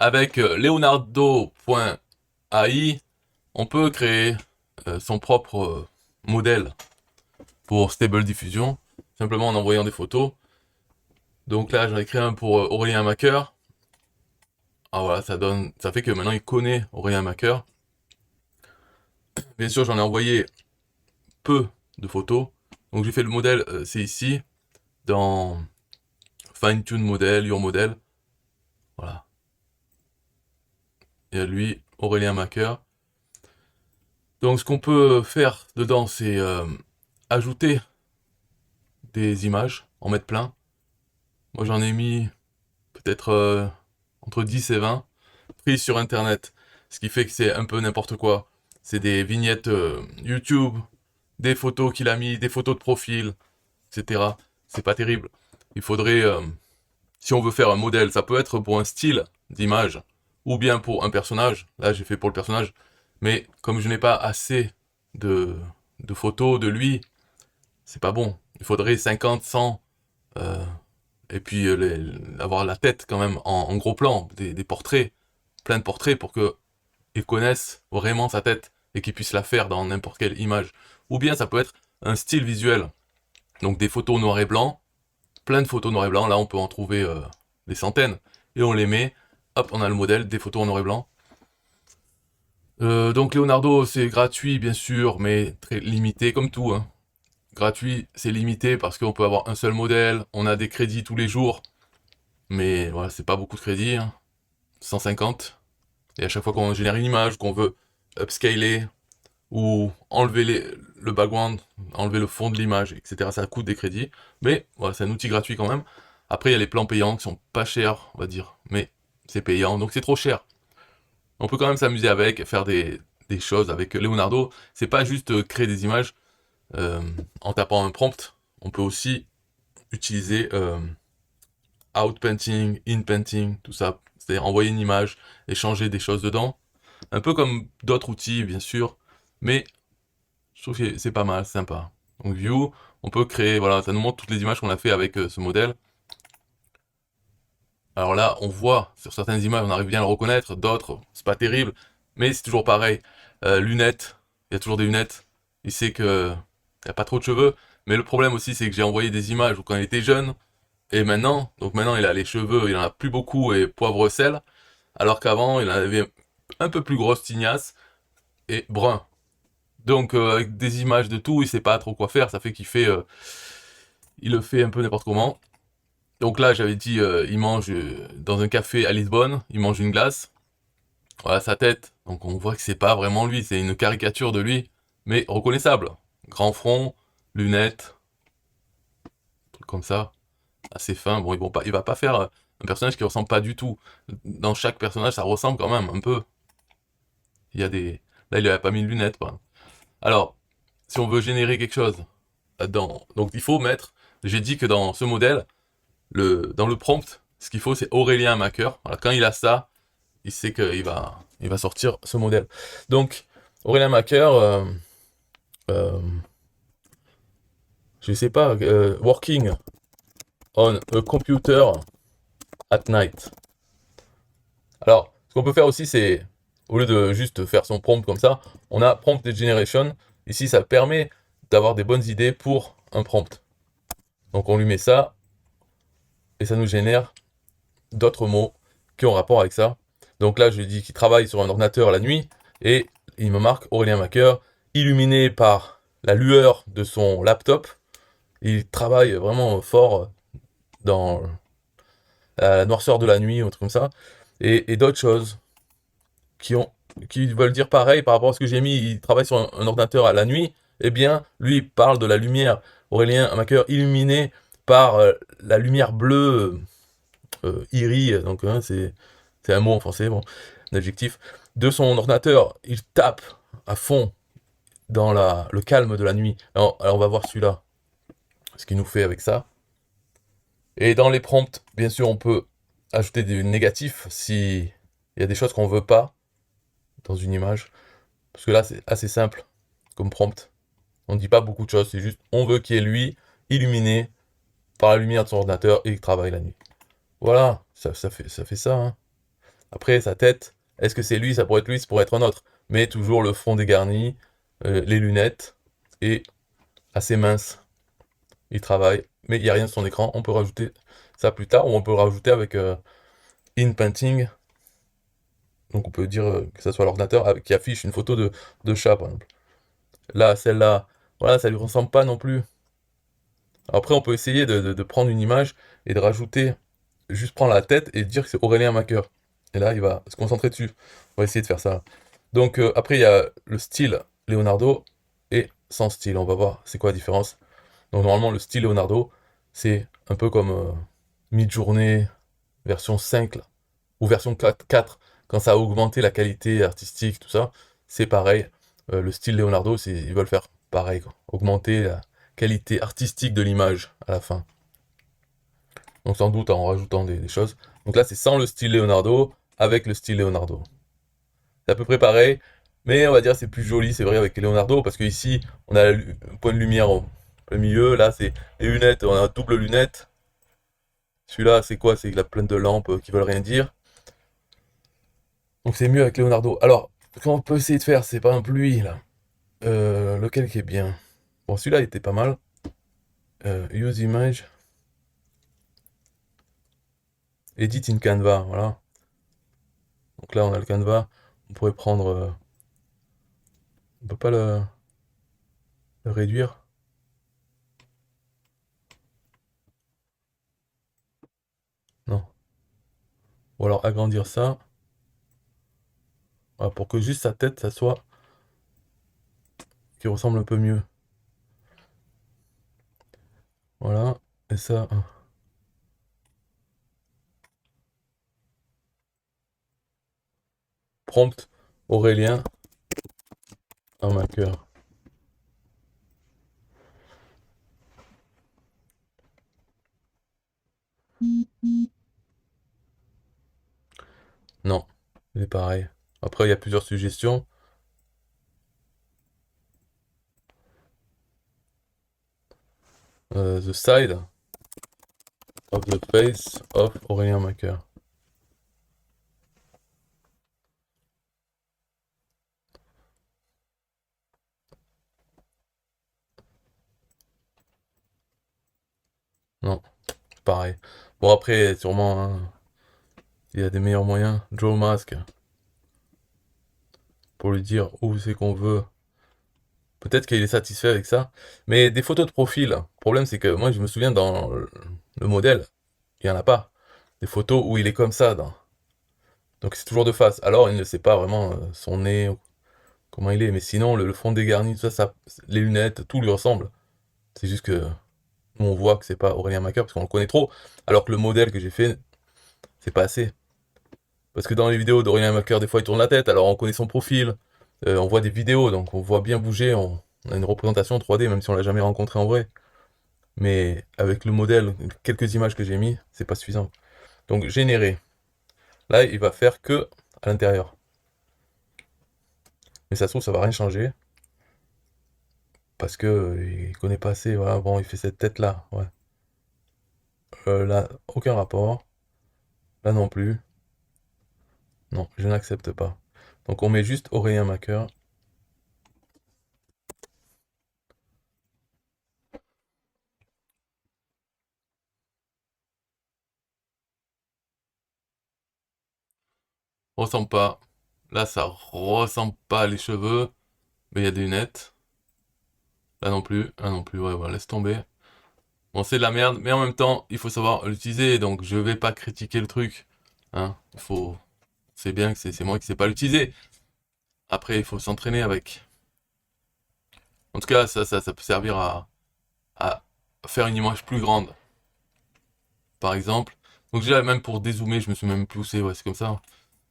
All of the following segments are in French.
avec Leonardo.ai, on peut créer son propre modèle pour Stable Diffusion, simplement en envoyant des photos. Donc là, j'en ai créé un pour Aurélien Macker. Ah voilà, ça fait que maintenant il connaît Aurélien Macker. Bien sûr, j'en ai envoyé peu de photos. Donc j'ai fait le modèle, c'est ici, dans Fine Tune Model, Your Model. Voilà. Et lui, Aurélien Macker. Donc ce qu'on peut faire dedans, c'est ajouter des images, en mettre plein. Moi j'en ai mis peut-être entre 10 et 20, pris sur internet. Ce qui fait que c'est un peu n'importe quoi. C'est des vignettes YouTube, des photos qu'il a mis, des photos de profil, etc. C'est pas terrible. Il faudrait, si on veut faire un modèle, ça peut être pour un style d'image, ou bien pour un personnage. Là j'ai fait pour le personnage. Mais comme je n'ai pas assez de, de photos de lui, c'est pas bon. Il faudrait 50, 100, euh, et puis avoir la tête quand même en gros plan, des portraits, plein de portraits pour que ils connaissent vraiment sa tête et qu'ils puissent la faire dans n'importe quelle image. Ou bien ça peut être un style visuel, donc des photos noir et blanc, plein de photos noir et blanc, là on peut en trouver des centaines, et on les met, hop, on a le modèle, des photos en noir et blanc. Donc Leonardo c'est gratuit bien sûr, mais très limité comme tout, hein. Gratuit, c'est limité parce qu'on peut avoir un seul modèle, on a des crédits tous les jours, mais voilà, c'est pas beaucoup de crédits, hein. 150. Et à chaque fois qu'on génère une image, qu'on veut upscaler ou enlever le background, enlever le fond de l'image, etc., ça coûte des crédits. Mais voilà, c'est un outil gratuit quand même. Après, il y a les plans payants qui sont pas chers, on va dire, mais c'est payant, donc c'est trop cher. On peut quand même s'amuser avec, faire des choses avec Leonardo. C'est pas juste créer des images en tapant un prompt. On peut aussi utiliser outpainting, inpainting, tout ça. C'est-à-dire envoyer une image et changer des choses dedans. Un peu comme d'autres outils, bien sûr. Mais je trouve que c'est pas mal, c'est sympa. Donc View, on peut créer, voilà, ça nous montre toutes les images qu'on a fait avec ce modèle. Alors là, on voit sur certaines images, on arrive bien à le reconnaître, d'autres, c'est pas terrible, mais c'est toujours pareil. Lunettes, il y a toujours des lunettes. Il sait que il y a pas trop de cheveux, mais le problème aussi, c'est que j'ai envoyé des images où quand il était jeune, et maintenant, donc maintenant il a les cheveux, il en a plus beaucoup et poivre sel, alors qu'avant il en avait un peu plus grosse tignasse et brun. Donc avec des images de tout, il sait pas trop quoi faire, ça fait il le fait un peu n'importe comment. Donc là, j'avais dit, il mange dans un café à Lisbonne, il mange une glace. Voilà sa tête. Donc on voit que c'est pas vraiment lui, c'est une caricature de lui, mais reconnaissable. Grand front, lunettes, truc comme ça, assez fin. Bon, il va pas faire un personnage qui ressemble pas du tout. Dans chaque personnage, ça ressemble quand même un peu. Il y a des, là, il avait pas mis de lunettes, quoi. Alors, si on veut générer quelque chose donc il faut mettre. J'ai dit que dans ce modèle, dans le prompt, ce qu'il faut, c'est Aurélien Macker. Voilà, quand il a ça, il sait il va sortir ce modèle. Donc, Aurélien Macker, euh, je sais pas, working on a computer at night. Alors, ce qu'on peut faire aussi, c'est, au lieu de juste faire son prompt comme ça, on a prompt generation. Ici, ça permet d'avoir des bonnes idées pour un prompt. Donc, on lui met ça, et ça nous génère d'autres mots qui ont rapport avec ça. Donc là, je lui dis qu'il travaille sur un ordinateur la nuit, et il me marque Aurélien Macker, illuminé par la lueur de son laptop. Il travaille vraiment fort dans la noirceur de la nuit, ou un truc comme ça. Et d'autres choses qui ont qui veulent dire pareil par rapport à ce que j'ai mis. Il travaille sur un ordinateur à la nuit. Eh bien, lui, il parle de la lumière. Aurélien Macker illuminé par la lumière bleue Iri, donc hein, c'est un mot en français, bon, un adjectif, de son ordinateur. Il tape à fond dans le calme de la nuit. Alors on va voir celui-là, ce qu'il nous fait avec ça. Et dans les prompts, bien sûr, on peut ajouter des négatifs si il y a des choses qu'on veut pas dans une image. Parce que là, c'est assez simple comme prompt. On ne dit pas beaucoup de choses, c'est juste on veut qu'il y ait lui illuminé par la lumière de son ordinateur et qu'il travaille la nuit. Voilà, ça fait ça, hein. Après, sa tête, est-ce que c'est lui? Ça pourrait être lui, ça pourrait être un autre. Mais toujours le front dégarni, les lunettes, et assez mince. Il travaille, mais il n'y a rien sur son écran. On peut rajouter ça plus tard, ou on peut le rajouter avec In Painting. Donc on peut dire que ça soit l'ordinateur qui affiche une photo de chat, par exemple. Là, celle-là, voilà, ça lui ressemble pas non plus. Après, on peut essayer de prendre une image et de rajouter, juste prendre la tête et dire que c'est Aurélien Macker. Et là, il va se concentrer dessus. On va essayer de faire ça. Donc après, il y a le style Leonardo et sans style. On va voir c'est quoi la différence. Donc normalement, le style Leonardo, c'est un peu comme Midjourney version 5 là, ou version 4, quand ça a augmenté la qualité artistique, tout ça, c'est pareil. Le style Leonardo, ils veulent faire pareil, quoi. Augmenter la qualité artistique de l'image à la fin. Donc sans doute en rajoutant des choses. Donc là, c'est sans le style Leonardo, avec le style Leonardo. C'est à peu près pareil, mais on va dire c'est plus joli, c'est vrai, avec Leonardo, parce que ici, on a un point de lumière au milieu, là, c'est les lunettes, on a double lunette. Celui-là, c'est quoi? C'est la pleine de lampes qui veulent rien dire. Donc c'est mieux avec Leonardo. Alors, ce qu'on peut essayer de faire, c'est par exemple lui, là. Lequel qui est bien? Bon, celui-là était pas mal. Use image. Edit in Canva, voilà. Donc là, on a le Canva. On pourrait prendre... on peut pas le réduire? Non. Ou alors agrandir ça. Voilà, pour que juste sa tête, ça soit... qui ressemble un peu mieux. Voilà. Et ça... Prompt Aurélien en marqueur. Non. Il est pareil. Après, il y a plusieurs suggestions. The side of the face of Aurélien Macker. Non, pareil. Bon, après, sûrement, hein, il y a des meilleurs moyens. Joe Mask, pour lui dire où c'est qu'on veut. Peut-être qu'il est satisfait avec ça. Mais des photos de profil, le problème c'est que moi je me souviens dans le modèle, il n'y en a pas. Des photos où il est comme ça. Donc c'est toujours de face. Alors il ne sait pas vraiment son nez, comment il est. Mais sinon, le fond dégarni, tout ça, les lunettes, tout lui ressemble. C'est juste que nous on voit que c'est pas Aurélien Macker parce qu'on le connaît trop. Alors que le modèle que j'ai fait, c'est pas assez. Parce que dans les vidéos d'Aurélien Macker, des fois il tourne la tête, alors on connaît son profil, on voit des vidéos, donc on voit bien bouger, on a une représentation 3D, même si on l'a jamais rencontré en vrai. Mais avec le modèle, quelques images que j'ai mis, c'est pas suffisant. Donc générer. Là, il va faire que à l'intérieur. Mais ça se trouve, ça va rien changer. Parce que il connaît pas assez. Voilà, bon, il fait cette tête-là. Ouais. Là, aucun rapport. Là non plus. Non, je n'accepte pas. Donc on met juste Aurélien Macker. Ressemble pas. Là, ça ressemble pas les cheveux. Mais il y a des lunettes. Là non plus. Là non plus. Ouais, voilà, laisse tomber. Bon, c'est de la merde. Mais en même temps, il faut savoir l'utiliser. Donc je vais pas critiquer le truc. Hein. Il faut. C'est bien que c'est moi qui sais pas l'utiliser. Après, il faut s'entraîner avec. En tout cas, ça peut servir à faire une image plus grande, par exemple. Donc déjà, même pour dézoomer, je me suis même poussé, ouais, c'est comme ça.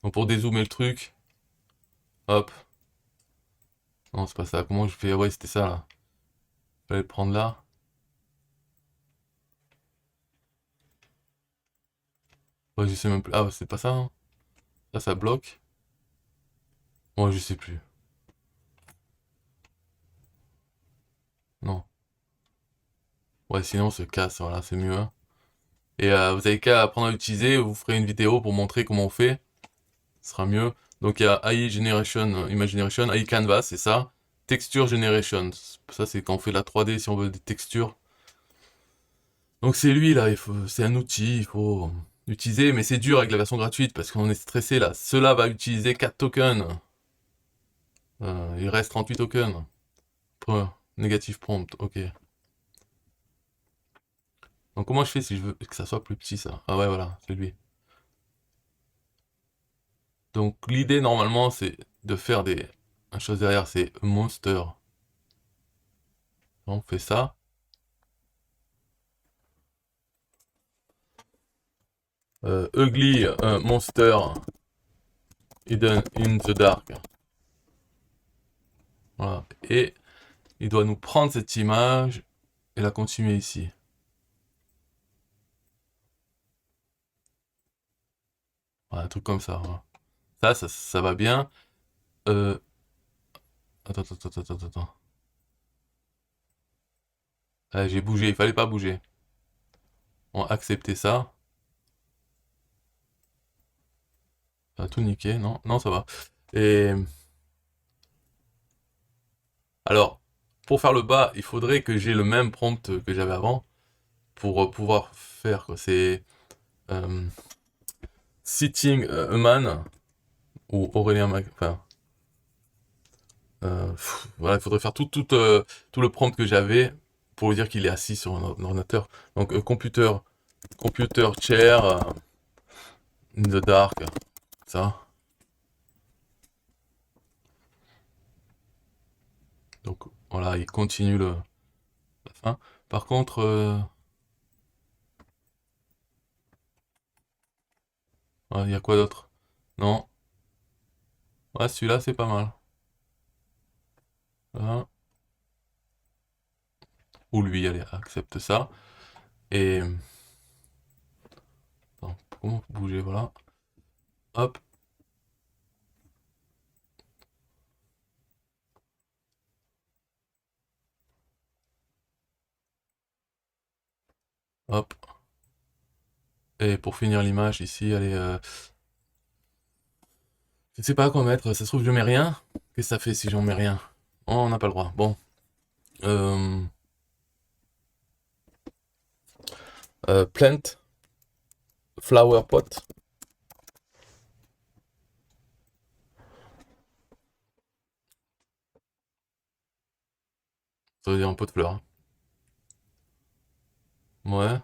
Donc pour dézoomer le truc, hop. Non, c'est pas ça. Comment je fais? Ouais, c'était ça, là. Fallait le prendre là. Ouais, je sais même plus. Ah, ouais, c'est pas ça, hein. Ça bloque. Ouais, je sais plus. Non. Ouais, sinon, on se casse, voilà, c'est mieux, hein. Et vous avez qu'à apprendre à l'utiliser, vous ferez une vidéo pour montrer comment on fait. ce sera mieux. Donc il y a AI Generation, Image Generation, AI Canvas, c'est ça. Texture Generation, ça c'est quand on fait de la 3D si on veut des textures. Donc c'est lui là, c'est un outil, il faut l'utiliser, mais c'est dur avec la version gratuite parce qu'on est stressé là. Cela va utiliser 4 tokens. Il reste 38 tokens. Négatif prompt, ok. Donc comment je fais si je veux que ça soit plus petit ça? Ah ouais voilà, c'est lui. Donc l'idée normalement c'est de faire une chose derrière, c'est monster. On fait ça. Ugly monster hidden in the dark. Voilà. Et il doit nous prendre cette image et la continuer ici. Voilà, un truc comme ça. Voilà. Ça va bien. Euh, attends. Ah, j'ai bougé, il fallait pas bouger. On va accepter ça. Ça va tout niquer, non? Non, ça va. Et alors, pour faire le bas, il faudrait que j'ai le même prompt que j'avais avant pour pouvoir faire quoi. C'est euh, Sitting a Man ou Aurélien Mac. Enfin, voilà, il faudrait faire tout le prompt que j'avais pour lui dire qu'il est assis sur un ordinateur. Donc, computer chair in the dark, ça. Donc, voilà, il continue la fin. Par contre, il y a quoi d'autre? Non. Ouais, celui-là, c'est pas mal. Voilà. Ou lui, allez, accepte ça. Et... attends, comment bouger, voilà. Hop, hop. Et pour finir l'image, ici, allez... je sais pas quoi mettre, ça se trouve, je mets rien. Qu'est-ce que ça fait si j'en mets rien? Oh, on n'a pas le droit. Bon. Euh, plant, flower pot. Ça veut dire un pot de fleurs, hein. Ouais,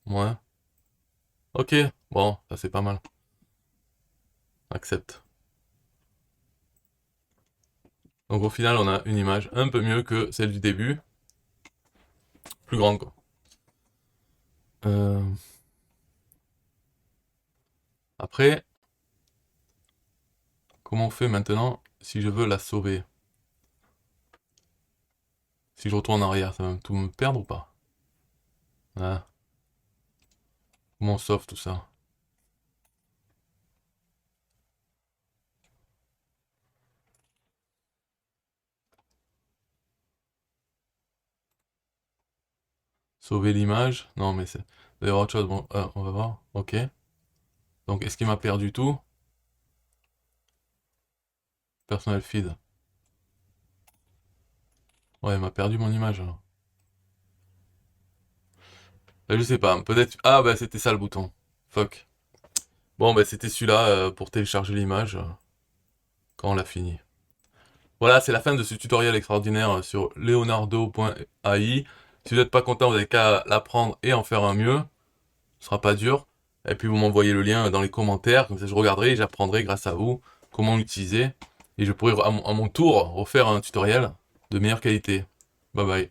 ouais. Ok, bon, ça c'est pas mal. Accepte. Donc au final, on a une image un peu mieux que celle du début. Plus grande, quoi. Euh, Après, comment on fait maintenant si je veux la sauver? Si je retourne en arrière, ça va tout me perdre ou pas? Ah, comment on sauve tout ça? Sauver l'image? Non, mais c'est... il doit y avoir autre chose. Bon, on va voir. Ok. Donc, est-ce qu'il m'a perdu tout? Personal feed. Ouais, il m'a perdu mon image, alors. Je sais pas, peut-être... ah, bah, c'était ça le bouton. Fuck. Bon, bah, c'était celui-là pour télécharger l'image quand on l'a fini. Voilà, c'est la fin de ce tutoriel extraordinaire sur leonardo.ai. Si vous n'êtes pas content, vous n'avez qu'à l'apprendre et en faire un mieux. Ce sera pas dur. Et puis vous m'envoyez le lien dans les commentaires, comme ça je regarderai et j'apprendrai grâce à vous comment l'utiliser. Et je pourrai à mon tour refaire un tutoriel de meilleure qualité. Bye bye.